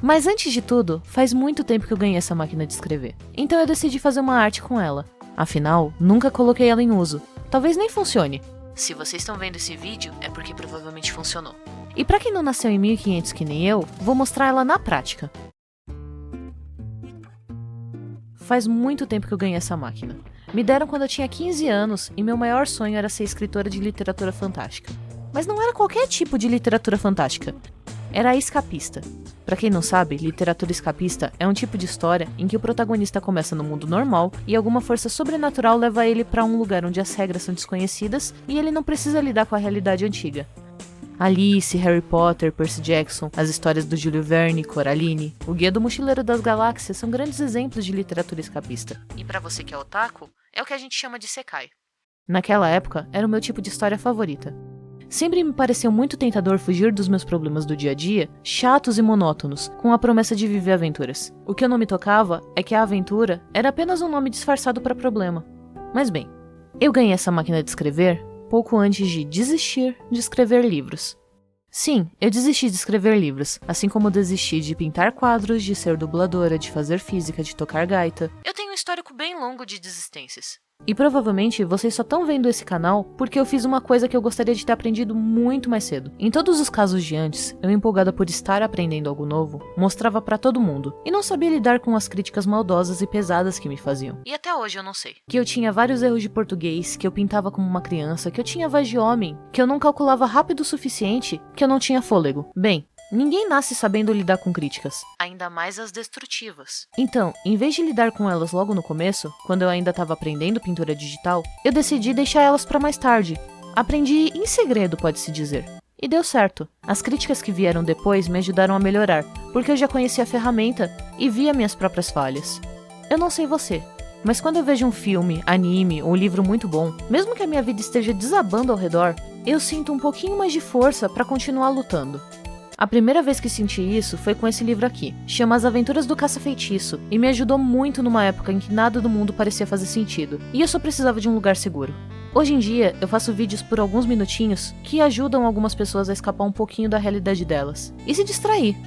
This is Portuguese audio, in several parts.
Mas antes de tudo, faz muito tempo que eu ganhei essa máquina de escrever. Então eu decidi fazer uma arte com ela. Afinal, nunca coloquei ela em uso. Talvez nem funcione. Se vocês estão vendo esse vídeo, é porque provavelmente funcionou. E pra quem não nasceu em 1500 que nem eu, vou mostrar ela na prática. Faz muito tempo que eu ganhei essa máquina. Me deram quando eu tinha 15 anos e meu maior sonho era ser escritora de literatura fantástica. Mas não era qualquer tipo de literatura fantástica. Era escapista. Pra quem não sabe, literatura escapista é um tipo de história em que o protagonista começa no mundo normal e alguma força sobrenatural leva ele pra um lugar onde as regras são desconhecidas e ele não precisa lidar com a realidade antiga. Alice, Harry Potter, Percy Jackson, as histórias do Júlio Verne, Coraline, o Guia do Mochileiro das Galáxias são grandes exemplos de literatura escapista. E pra você que é otaku, é o que a gente chama de Isekai. Naquela época, era o meu tipo de história favorita. Sempre me pareceu muito tentador fugir dos meus problemas do dia a dia, chatos e monótonos, com a promessa de viver aventuras. O que eu não me tocava é que a aventura era apenas um nome disfarçado para problema. Mas bem, eu ganhei essa máquina de escrever pouco antes de desistir de escrever livros. Sim, eu desisti de escrever livros, assim como desisti de pintar quadros, de ser dubladora, de fazer física, de tocar gaita. Eu tenho um histórico bem longo de desistências. E provavelmente vocês só estão vendo esse canal porque eu fiz uma coisa que eu gostaria de ter aprendido muito mais cedo. Em todos os casos de antes, eu empolgada por estar aprendendo algo novo, mostrava pra todo mundo, e não sabia lidar com as críticas maldosas e pesadas que me faziam. E até hoje eu não sei. Que eu tinha vários erros de português, que eu pintava como uma criança, que eu tinha voz de homem, que eu não calculava rápido o suficiente, que eu não tinha fôlego. Bem, ninguém nasce sabendo lidar com críticas, ainda mais as destrutivas. Então, em vez de lidar com elas logo no começo, quando eu ainda estava aprendendo pintura digital, eu decidi deixar elas para mais tarde. Aprendi em segredo, pode-se dizer. E deu certo. As críticas que vieram depois me ajudaram a melhorar, porque eu já conhecia a ferramenta e via minhas próprias falhas. Eu não sei você, mas quando eu vejo um filme, anime ou livro muito bom, mesmo que a minha vida esteja desabando ao redor, eu sinto um pouquinho mais de força para continuar lutando. A primeira vez que senti isso foi com esse livro aqui, chama As Aventuras do Caça-Feitiço, e me ajudou muito numa época em que nada do mundo parecia fazer sentido, e eu só precisava de um lugar seguro. Hoje em dia, eu faço vídeos por alguns minutinhos que ajudam algumas pessoas a escapar um pouquinho da realidade delas, e se distrair.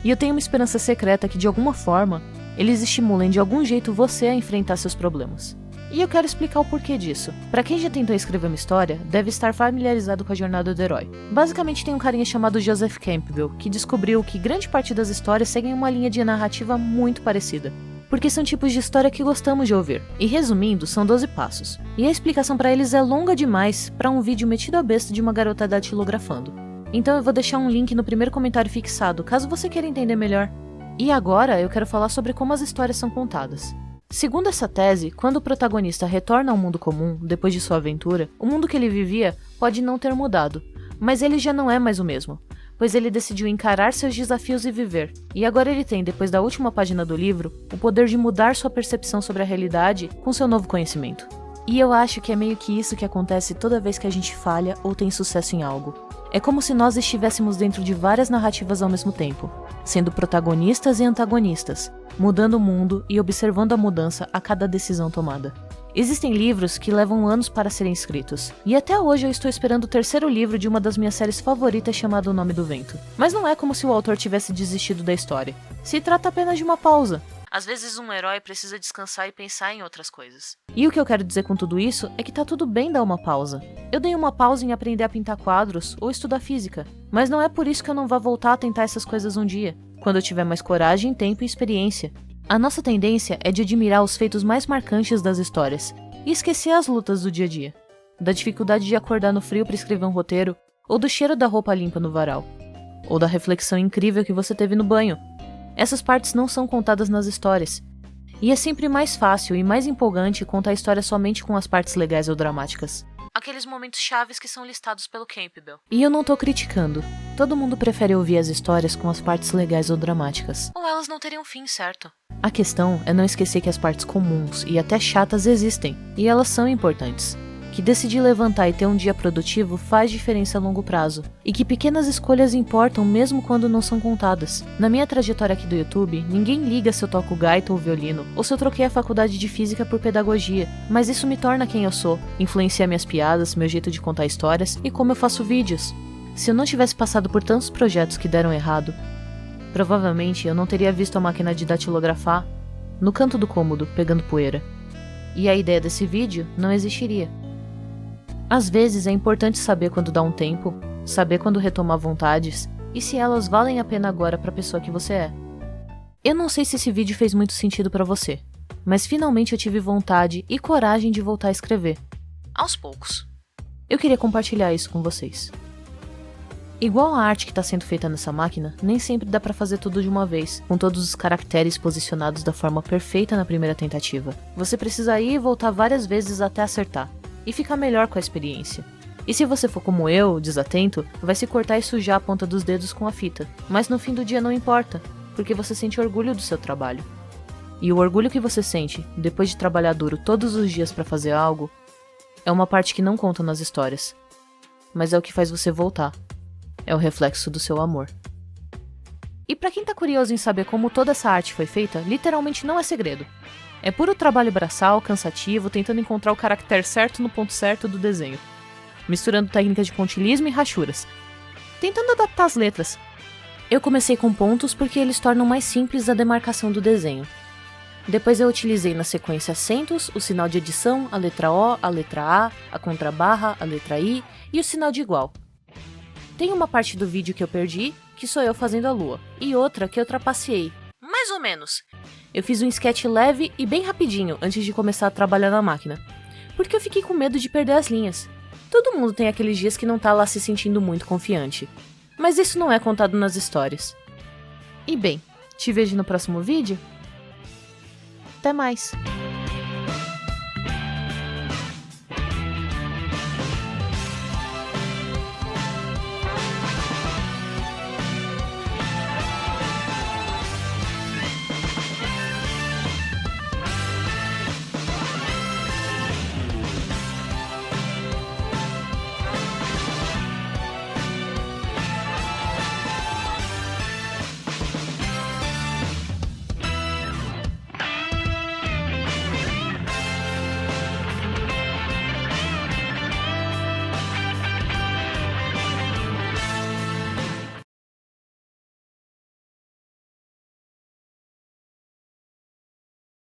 E eu tenho uma esperança secreta que, de alguma forma, eles estimulem de algum jeito você a enfrentar seus problemas. E eu quero explicar o porquê disso. Pra quem já tentou escrever uma história, deve estar familiarizado com a jornada do herói. Basicamente tem um carinha chamado Joseph Campbell, que descobriu que grande parte das histórias seguem uma linha de narrativa muito parecida. Porque são tipos de história que gostamos de ouvir. E resumindo, são 12 passos. E a explicação pra eles é longa demais pra um vídeo metido a besta de uma garota datilografando. Então eu vou deixar um link no primeiro comentário fixado, caso você queira entender melhor. E agora eu quero falar sobre como as histórias são contadas. Segundo essa tese, quando o protagonista retorna ao mundo comum, depois de sua aventura, o mundo que ele vivia pode não ter mudado, mas ele já não é mais o mesmo, pois ele decidiu encarar seus desafios e viver, e agora ele tem, depois da última página do livro, o poder de mudar sua percepção sobre a realidade com seu novo conhecimento. E eu acho que é meio que isso que acontece toda vez que a gente falha ou tem sucesso em algo. É como se nós estivéssemos dentro de várias narrativas ao mesmo tempo, sendo protagonistas e antagonistas, mudando o mundo e observando a mudança a cada decisão tomada. Existem livros que levam anos para serem escritos, e até hoje eu estou esperando o terceiro livro de uma das minhas séries favoritas chamada O Nome do Vento. Mas não é como se o autor tivesse desistido da história. Se trata apenas de uma pausa. Às vezes um herói precisa descansar e pensar em outras coisas. E o que eu quero dizer com tudo isso é que tá tudo bem dar uma pausa. Eu dei uma pausa em aprender a pintar quadros ou estudar física, mas não é por isso que eu não vá voltar a tentar essas coisas um dia, quando eu tiver mais coragem, tempo e experiência. A nossa tendência é de admirar os feitos mais marcantes das histórias e esquecer as lutas do dia a dia, da dificuldade de acordar no frio para escrever um roteiro, ou do cheiro da roupa limpa no varal, ou da reflexão incrível que você teve no banho. Essas partes não são contadas nas histórias. E é sempre mais fácil e mais empolgante contar a história somente com as partes legais ou dramáticas. Aqueles momentos chaves que são listados pelo Campbell. E eu não tô criticando. Todo mundo prefere ouvir as histórias com as partes legais ou dramáticas. Ou elas não teriam fim, certo? A questão é não esquecer que as partes comuns e até chatas existem. E elas são importantes. Que decidir levantar e ter um dia produtivo faz diferença a longo prazo, e que pequenas escolhas importam mesmo quando não são contadas. Na minha trajetória aqui do YouTube, ninguém liga se eu toco gaita ou violino, ou se eu troquei a faculdade de física por pedagogia, mas isso me torna quem eu sou, influencia minhas piadas, meu jeito de contar histórias e como eu faço vídeos. Se eu não tivesse passado por tantos projetos que deram errado, Provavelmente eu não teria visto a máquina de datilografar no canto do cômodo, pegando poeira. E a ideia desse vídeo não existiria. Às vezes é importante saber quando dar um tempo, saber quando retomar vontades e se elas valem a pena agora para a pessoa que você é. Eu não sei se esse vídeo fez muito sentido para você, mas finalmente eu tive vontade e coragem de voltar a escrever. Aos poucos. Eu queria compartilhar isso com vocês. Igual a arte que está sendo feita nessa máquina, nem sempre dá para fazer tudo de uma vez, com todos os caracteres posicionados da forma perfeita na primeira tentativa. Você precisa ir e voltar várias vezes até acertar, e ficar melhor com a experiência. E se você for como eu, desatento, vai se cortar e sujar a ponta dos dedos com a fita. Mas no fim do dia não importa, porque você sente orgulho do seu trabalho. E o orgulho que você sente, depois de trabalhar duro todos os dias para fazer algo, é uma parte que não conta nas histórias. Mas é o que faz você voltar. É o reflexo do seu amor. E pra quem tá curioso em saber como toda essa arte foi feita, literalmente não é segredo. É puro trabalho braçal, cansativo, tentando encontrar o caractere certo no ponto certo do desenho. Misturando técnicas de pontilhismo e rachuras. Tentando adaptar as letras. Eu comecei com pontos porque eles tornam mais simples a demarcação do desenho. Depois eu utilizei na sequência acentos, o sinal de edição, a letra O, a letra A, a contrabarra, a letra I e o sinal de igual. Tem uma parte do vídeo que eu perdi, que sou eu fazendo a lua, e outra que eu trapaceei, mais ou menos. Eu fiz um sketch leve e bem rapidinho antes de começar a trabalhar na máquina, porque eu fiquei com medo de perder as linhas. Todo mundo tem aqueles dias que não tá lá se sentindo muito confiante, mas isso não é contado nas histórias. E bem, te vejo no próximo vídeo? Até mais!